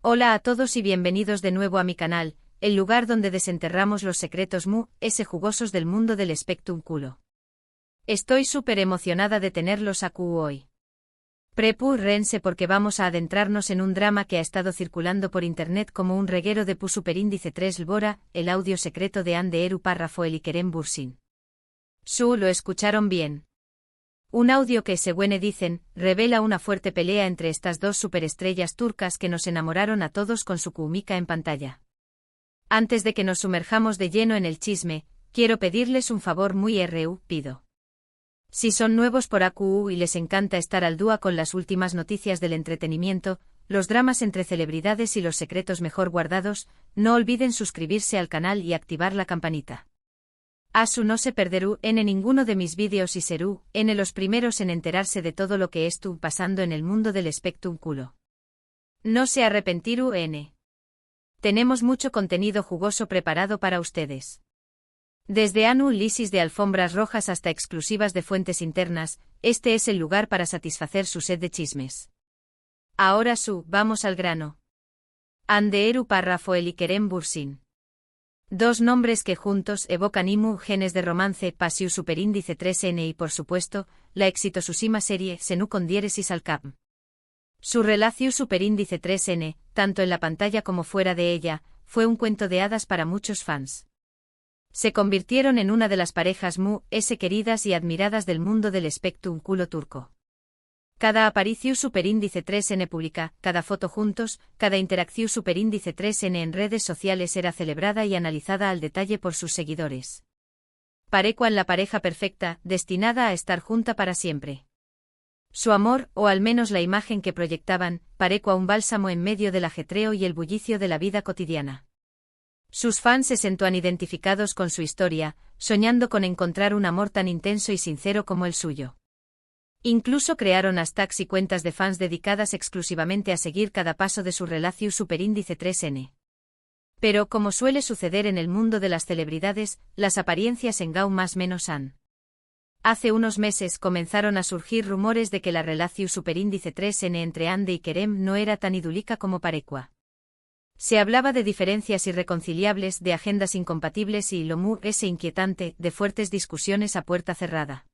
Hola a todos y bienvenidos de nuevo a mi canal, el lugar donde desenterramos los secretos jugosos del mundo del Spectrum culo. Estoy súper emocionada de tenerlos aquí hoy. Prepárense porque vamos a adentrarnos en un drama que ha estado circulando por internet como un reguero de pu superíndice 3 Lbora, el audio secreto de Anderu Parrafoel y Kerem Bürsin. Lo escucharon bien. Un audio que, según dicen, revela una fuerte pelea entre estas dos superestrellas turcas que nos enamoraron a todos con su química en pantalla. Antes de que nos sumerjamos de lleno en el chisme, quiero pedirles un favor muy pido. Si son nuevos por AQU y les encanta estar al día con las últimas noticias del entretenimiento, los dramas entre celebridades y los secretos mejor guardados, no olviden suscribirse al canal y activar la campanita. No se perderú en ninguno de mis vídeos y serú en los primeros en enterarse de todo lo que estuvo pasando en el mundo del Spectrum culo. No se arrepentirú Tenemos mucho contenido jugoso preparado para ustedes. Desde análisis de alfombras rojas hasta exclusivas de fuentes internas, este es el lugar para satisfacer su sed de chismes. Ahora vamos al grano. Anderu Parrafoel y Kerem Bürsin. Dos nombres que juntos evocan genes de romance, pasiu superíndice 3N y por supuesto, la exitosísima serie Senu con diéresis al cap. Su relación superíndice 3N, tanto en la pantalla como fuera de ella, fue un cuento de hadas para muchos fans. Se convirtieron en una de las parejas queridas y admiradas del mundo del Spectrum culo turco. Cada aparición superíndice 3N pública, cada foto juntos, cada interacción superíndice 3N en redes sociales era celebrada y analizada al detalle por sus seguidores. Parecían la pareja perfecta, destinada a estar junta para siempre. Su amor, o al menos la imagen que proyectaban, parecía un bálsamo en medio del ajetreo y el bullicio de la vida cotidiana. Sus fans se sentían identificados con su historia, soñando con encontrar un amor tan intenso y sincero como el suyo. Incluso crearon hashtags y cuentas de fans dedicadas exclusivamente a seguir cada paso de su relación superíndice 3N. Pero como suele suceder en el mundo de las celebridades, las apariencias engañan más menos han. Hace unos meses comenzaron a surgir rumores de que la relación superíndice 3N entre Ande y Kerem no era tan idílica como parecía. Se hablaba de diferencias irreconciliables, de agendas incompatibles y lo inquietante, de fuertes discusiones a puerta cerrada.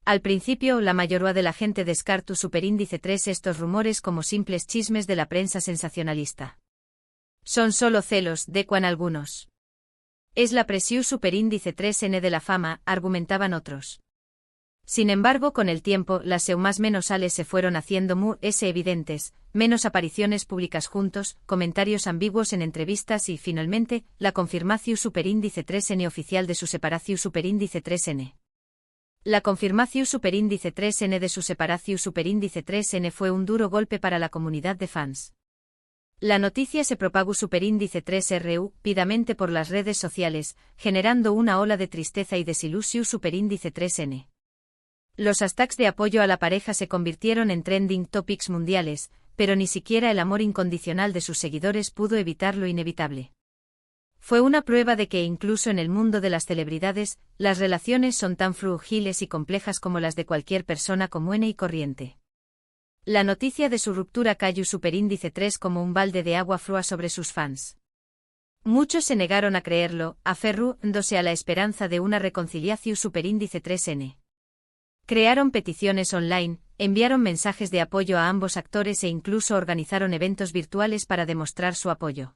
Al principio, la mayoría de la gente descartó superíndice 3 estos rumores como simples chismes de la prensa sensacionalista. Son solo celos, decuan algunos. Es la presión superíndice 3N de la fama, argumentaban otros. Sin embargo, con el tiempo, las más menos ales se fueron haciendo evidentes, menos apariciones públicas juntos, comentarios ambiguos en entrevistas y, finalmente, la confirmación superíndice 3N oficial de su separación superíndice 3N. La confirmación superíndice 3N de su separación superíndice 3N fue un duro golpe para la comunidad de fans. La noticia se propagó superíndice 3RU rápidamente por las redes sociales, generando una ola de tristeza y desilusión superíndice 3N. Los hashtags de apoyo a la pareja se convirtieron en trending topics mundiales, pero ni siquiera el amor incondicional de sus seguidores pudo evitar lo inevitable. Fue una prueba de que incluso en el mundo de las celebridades, las relaciones son tan frágiles y complejas como las de cualquier persona común y corriente. La noticia de su ruptura cayó superíndice 3 como un balde de agua fría sobre sus fans. Muchos se negaron a creerlo, aferrándose a la esperanza de una reconciliación superíndice 3N. Crearon peticiones online, enviaron mensajes de apoyo a ambos actores e incluso organizaron eventos virtuales para demostrar su apoyo.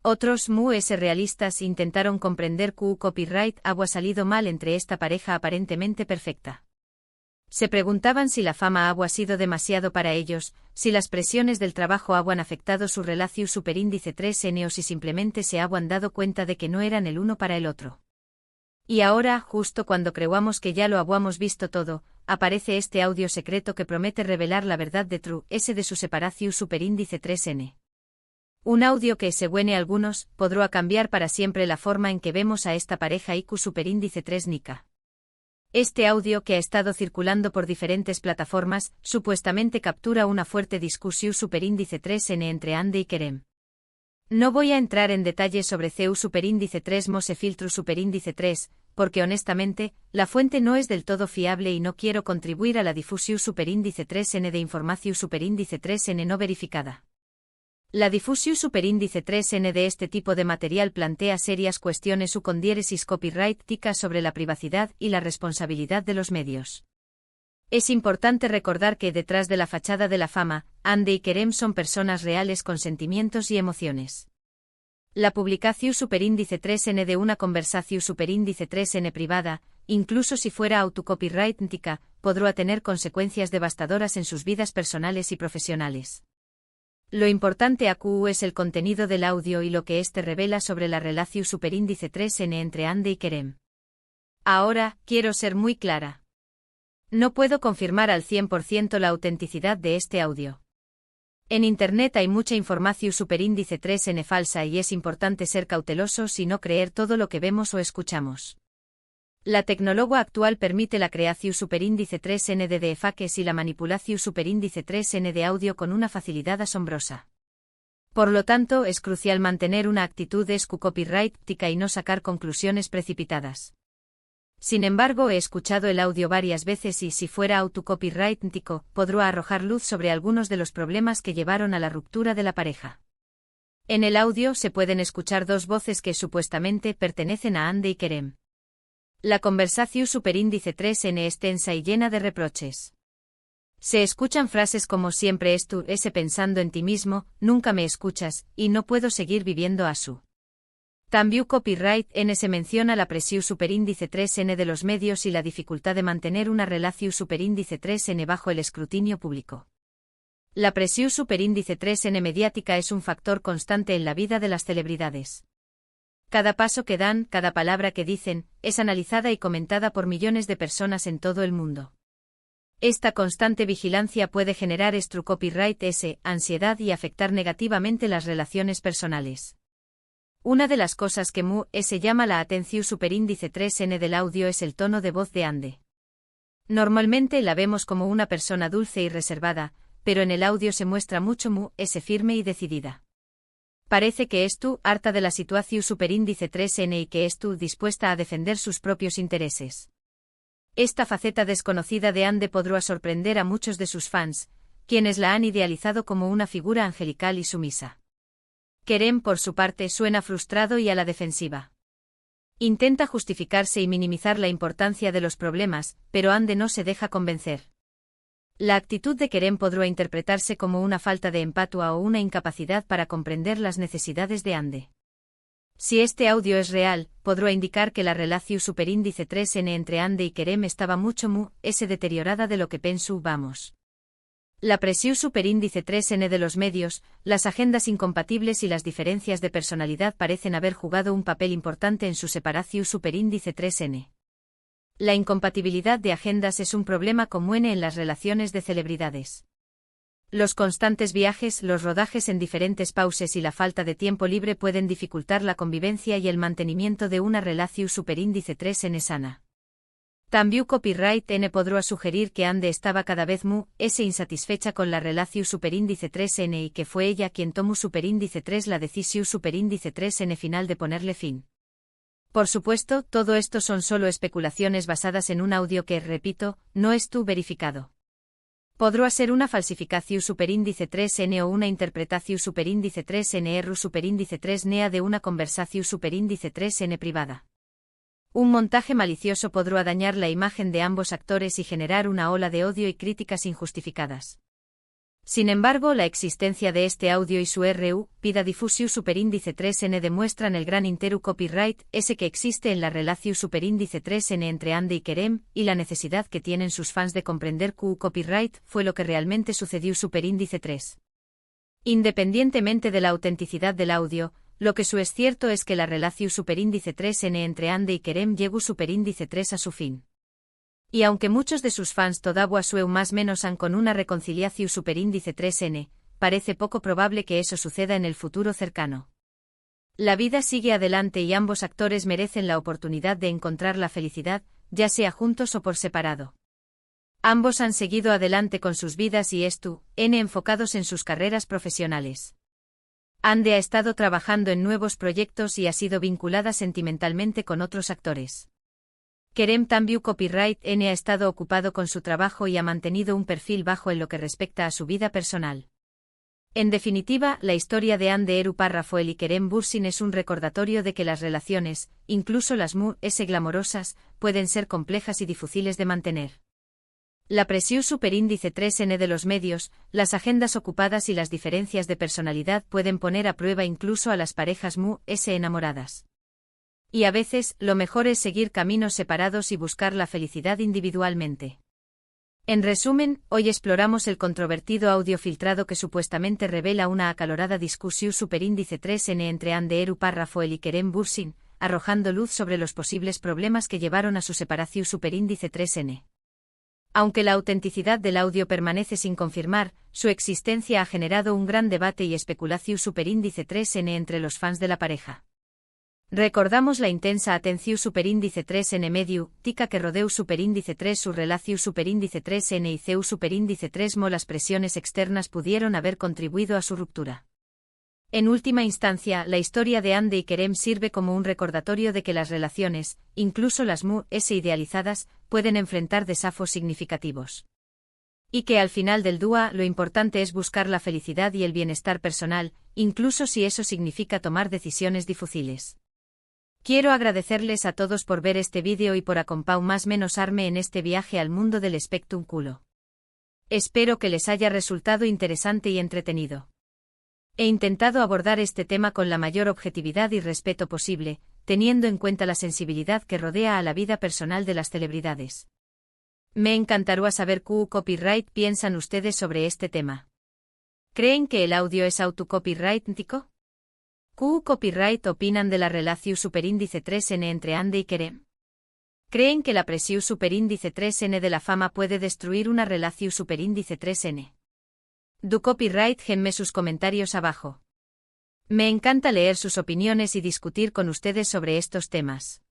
Otros realistas intentaron comprender que copyright había salido mal entre esta pareja aparentemente perfecta. Se preguntaban si la fama había sido demasiado para ellos, si las presiones del trabajo habían afectado su relación superíndice 3N o si simplemente se habían dado cuenta de que no eran el uno para el otro. Y ahora, justo cuando creíamos que ya lo habíamos visto todo, aparece este audio secreto que promete revelar la verdad de de su separación superíndice 3N. Un audio que, según algunos, podrá cambiar para siempre la forma en que vemos a esta pareja IQ superíndice 3 Nika. Este audio, que ha estado circulando por diferentes plataformas, supuestamente captura una fuerte discusión superíndice 3N entre Ande y Kerem. No voy a entrar en detalles sobre CEU superíndice 3 Mose filtro superíndice 3, porque honestamente, la fuente no es del todo fiable y no quiero contribuir a la difusión superíndice 3N de información superíndice 3N no verificada. La diffusio superíndice 3N de este tipo de material plantea serias cuestiones u condiéresis copyrighticas sobre la privacidad y la responsabilidad de los medios. Es importante recordar que detrás de la fachada de la fama, Hande y Kerem son personas reales con sentimientos y emociones. La publicación superíndice 3N de una conversación superíndice 3N privada, incluso si fuera autocopyrightica, podrá tener consecuencias devastadoras en sus vidas personales y profesionales. Lo importante aquí es el contenido del audio y lo que éste revela sobre la relación superíndice 3N entre Hande y Kerem. Ahora, quiero ser muy clara. No puedo confirmar al 100% la autenticidad de este audio. En Internet hay mucha información superíndice 3N falsa y es importante ser cautelosos y no creer todo lo que vemos o escuchamos. La tecnología actual permite la creación superíndice 3N de deepfakes y la manipulación superíndice 3N de audio con una facilidad asombrosa. Por lo tanto, es crucial mantener una actitud copyrightica y no sacar conclusiones precipitadas. Sin embargo, he escuchado el audio varias veces y si fuera autocopyrightico, podrá arrojar luz sobre algunos de los problemas que llevaron a la ruptura de la pareja. En el audio se pueden escuchar dos voces que supuestamente pertenecen a Hande y Kerem. La conversación superíndice 3N es tensa y llena de reproches. Se escuchan frases como siempre ese pensando en ti mismo, nunca me escuchas, y no puedo seguir viviendo a su. También copyright N se menciona la presión superíndice 3N de los medios y la dificultad de mantener una relación superíndice 3N bajo el escrutinio público. La presión superíndice 3N mediática es un factor constante en la vida de las celebridades. Cada paso que dan, cada palabra que dicen, es analizada y comentada por millones de personas en todo el mundo. Esta constante vigilancia puede generar copyright ansiedad y afectar negativamente las relaciones personales. Una de las cosas que se llama la atención superíndice 3N del audio es el tono de voz de Hande. Normalmente la vemos como una persona dulce y reservada, pero en el audio se muestra mucho firme y decidida. Parece que harta de la situación superíndice 3N y que dispuesta a defender sus propios intereses. Esta faceta desconocida de Hande podrá sorprender a muchos de sus fans, quienes la han idealizado como una figura angelical y sumisa. Kerem, por su parte, suena frustrado y a la defensiva. Intenta justificarse y minimizar la importancia de los problemas, pero Hande no se deja convencer. La actitud de Kerem podrá interpretarse como una falta de empatía o una incapacidad para comprender las necesidades de Hande. Si este audio es real, podrá indicar que la relación superíndice 3N entre Hande y Kerem estaba mucho deteriorada de lo que pensábamos. La presión superíndice 3N de los medios, las agendas incompatibles y las diferencias de personalidad parecen haber jugado un papel importante en su separación superíndice 3N. La incompatibilidad de agendas es un problema común en las relaciones de celebridades. Los constantes viajes, los rodajes en diferentes pausas y la falta de tiempo libre pueden dificultar la convivencia y el mantenimiento de una relación superíndice 3N sana. También copyright N podrá sugerir que Hande estaba cada vez insatisfecha con la relación superíndice 3N y que fue ella quien tomó superíndice 3 la decisión superíndice 3N final de ponerle fin. Por supuesto, todo esto son solo especulaciones basadas en un audio que, repito, no es verificado. Podrá ser una falsificación superíndice 3N o una interpretación superíndice 3N error superíndice 3NEA de una conversación superíndice 3N privada. Un montaje malicioso podrá dañar la imagen de ambos actores y generar una ola de odio y críticas injustificadas. Sin embargo, la existencia de este audio y su pida diffusio superíndice 3N demuestran el gran copyright que existe en la relación superíndice 3N entre Hande y Kerem, y la necesidad que tienen sus fans de comprender que copyright fue lo que realmente sucedió superíndice 3. Independientemente de la autenticidad del audio, lo que es cierto es que la relación superíndice 3N entre Hande y Kerem llegó superíndice 3 a su fin. Y aunque muchos de sus fans todavía más menos han con una reconciliación superíndice 3N, parece poco probable que eso suceda en el futuro cercano. La vida sigue adelante y ambos actores merecen la oportunidad de encontrar la felicidad, ya sea juntos o por separado. Ambos han seguido adelante con sus vidas y enfocados en sus carreras profesionales. Hande ha estado trabajando en nuevos proyectos y ha sido vinculada sentimentalmente con otros actores. Kerem también copyright N ha estado ocupado con su trabajo y ha mantenido un perfil bajo en lo que respecta a su vida personal. En definitiva, la historia de Anne Eru Parrafoel y Kerem Bürsin es un recordatorio de que las relaciones, incluso las muy glamorosas, pueden ser complejas y difíciles de mantener. La presión superíndice 3N de los medios, las agendas ocupadas y las diferencias de personalidad pueden poner a prueba incluso a las parejas muy enamoradas. Y a veces, lo mejor es seguir caminos separados y buscar la felicidad individualmente. En resumen, hoy exploramos el controvertido audio filtrado que supuestamente revela una acalorada discusión superíndice 3N entre Anne Eru Parrafoel y Kerem Bürsin, arrojando luz sobre los posibles problemas que llevaron a su separación superíndice 3N. Aunque la autenticidad del audio permanece sin confirmar, su existencia ha generado un gran debate y especulación superíndice 3N entre los fans de la pareja. Recordamos la intensa atención superíndice 3N mediática que rodeó superíndice 3 su relación superíndice 3N y CEU superíndice 3 las presiones externas pudieron haber contribuido a su ruptura. En última instancia, la historia de Anne y Kerem sirve como un recordatorio de que las relaciones, incluso las muy idealizadas, pueden enfrentar desafíos significativos. Y que al final del día lo importante es buscar la felicidad y el bienestar personal, incluso si eso significa tomar decisiones difíciles. Quiero agradecerles a todos por ver este vídeo y por acompañarme en este viaje al mundo del espectáculo. Espero que les haya resultado interesante y entretenido. He intentado abordar este tema con la mayor objetividad y respeto posible, teniendo en cuenta la sensibilidad que rodea a la vida personal de las celebridades. Me encantaría saber qué copyright piensan ustedes sobre este tema. ¿Creen que el audio es autocopyrightico? ¿Qué copyright opinan de la relación superíndice 3N entre Anne y Kerem? ¿Creen que la presión superíndice 3N de la fama puede destruir una relación superíndice 3N? Du copyright genme sus comentarios abajo. Me encanta leer sus opiniones y discutir con ustedes sobre estos temas.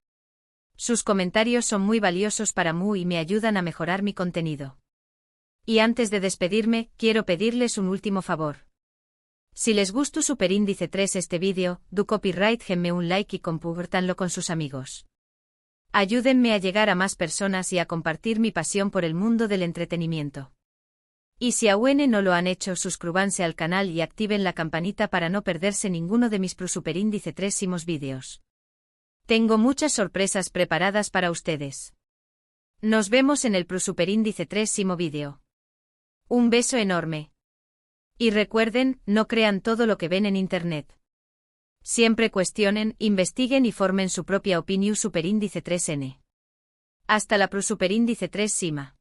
Sus comentarios son muy valiosos para mí y me ayudan a mejorar mi contenido. Y antes de despedirme, quiero pedirles un último favor. Si les gustó superíndice 3 este vídeo, du copyright genme un like y compártanlo con sus amigos. Ayúdenme a llegar a más personas y a compartir mi pasión por el mundo del entretenimiento. Y si aún no lo han hecho, suscríbanse al canal y activen la campanita para no perderse ninguno de mis superíndice 3 vídeos. Tengo muchas sorpresas preparadas para ustedes. Nos vemos en el superíndice 3 vídeo. Un beso enorme. Y recuerden, no crean todo lo que ven en internet. Siempre cuestionen, investiguen y formen su propia opinión superíndice 3N. Hasta la superíndice 3 Sima.